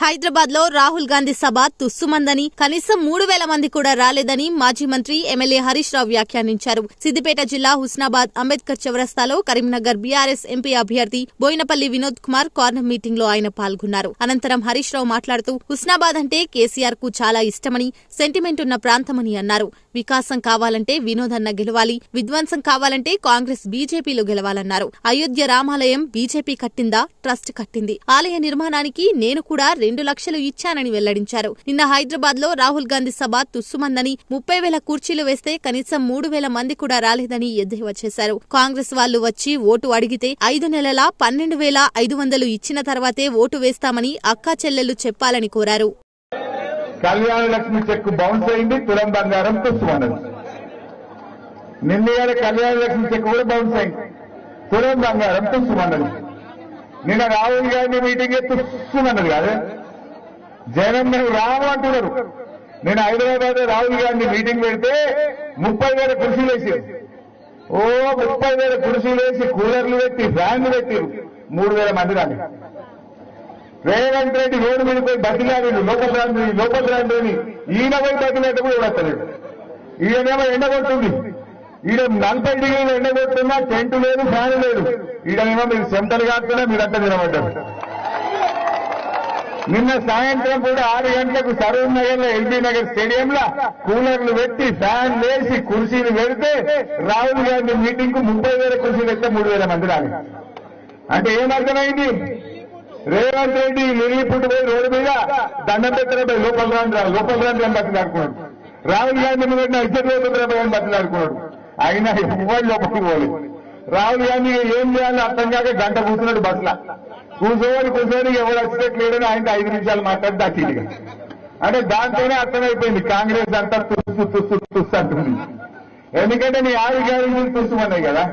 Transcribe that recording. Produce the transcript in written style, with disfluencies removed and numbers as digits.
హైదరాబాద్ లో రాహుల్ గాంధీ సభ తుస్సుమందని, కనీసం 3000 మంది కూడా రాలేదని మాజీ మంత్రి ఎమ్మెల్యే హరీష్ రావు వ్యాఖ్యానించారు. సిద్దిపేట జిల్లా హుస్నాబాద్ అంబేద్కర్ చౌరస్తాలో కరీంనగర్ బీఆర్ఎస్ ఎంపీ అభ్యర్థి బోయినపల్లి వినోద్ కుమార్ కార్నర్ మీటింగ్ లో ఆయన పాల్గొన్నారు. అనంతరం హరీష్ రావు మాట్లాడుతూ హుస్నాబాద్ అంటే కేసీఆర్ కు చాలా ఇష్టమని, సెంటిమెంట్ ఉన్న ప్రాంతమని అన్నారు. వికాసం కావాలంటే వినోద్ అన్న గెలవాలి, విధ్వంసం కావాలంటే కాంగ్రెస్ బీజేపీలో గెలవాలన్నారు. అయోధ్య రామాలయం బీజేపీ కట్టిందా, ట్రస్ట్ కట్టింది. ఆలయ నిర్మాణానికి నేను కూడా 2 లక్షలు ఇచ్చానని వెల్లడించారు. నిన్న హైదరాబాద్ లో రాహుల్ గాంధీ సభ తుస్సుమందని, 30,000 కుర్చీలు వేస్తే కనీసం 3,000 మంది కూడా రాలేదని ఎద్దేవా చేశారు. కాంగ్రెస్ వాళ్లు వచ్చి ఓటు అడిగితే 5 నెలల 12,500 ఇచ్చిన తర్వాతే ఓటు వేస్తామని అక్కా చెల్లెళ్లు చెప్పాలని కోరారు. కళ్యాణ లక్ష్మి చెక్ బౌన్స్ అయింది, తులం బంగారం తుస్సుమన్నది. నిన్న కళ్యాణ లక్ష్మి చెక్ కూడా బౌన్స్ అయింది, తులం బంగారం తుస్సుమన్నది. నిన్న రాహుల్ గాంధీ మీటింగ్ తుస్సుమన్నది కాదే, జనం మేము రాము అంటున్నారు. నేను హైదరాబాద్ రాహుల్ గాంధీ మీటింగ్ పెడితే 30,000 కుర్చీలు వేసారు. 30,000 కుర్చీలు వేసి కూలర్లు పెట్టి ఫ్యాన్లు పెట్టారు. 3,000 మంది రాని. రేవంత్ రెడ్డి రోడ్డు మీద పోయి బతిలాడు, లోపల రాని ఈయన పోయి బతిలాట కూడా వస్తలేడు. ఈయనేమో ఎండ కొడుతుంది, ఈడ 40 డిగ్రీలు ఎండ కొడుతున్నా టెంట్ లేదు, ఫ్యాన్ లేదు. ఈడనేమో మీరు సెంటర్లు కాకుండా మీరంతా నిలబడ్డారు. నిన్న సాయంత్రం కూడా 6 గంటలకు సరూర్ నగర్ లో ఎల్బీ నగర్ స్టేడియంలో కూలర్లు పెట్టి ఫ్యాన్ వేసి కుర్చీలు పెడితే రాహుల్ గాంధీ మీటింగ్ కు 30,000 కుర్చీలు పెడితే 3,000 మంది రాలి. అంటే ఏమర్థమైంది? రేవంత్ రెడ్డి నిలిపుట్టు పోయి రోడ్డు మీద దండం పెట్టిన లోపల రాండి అని బతిలాడుకున్నాడు. రాహుల్ గాంధీ మీద ఇద్దరు అని బతిలాడుకున్నాడు. అయినా ఎవరు లోపలికి పోలేదు. రాహుల్ గాంధీ ఏం చేయాలో అర్థం కాక గంట కూర్చున్నాడు బస్సులో. కూర్చొని ఎవరు వచ్చినట్టు లేడని ఆయన 5 నిమిషాలు మాట్లాడి దాటిగా. అంటే దాంతోనే అర్థమైపోయింది కాంగ్రెస్ అంతా తుస్సు అంటుంది. ఎందుకంటే నీ 6 గ్యారెంటీలు తుస్సుమన్నాయి కదా.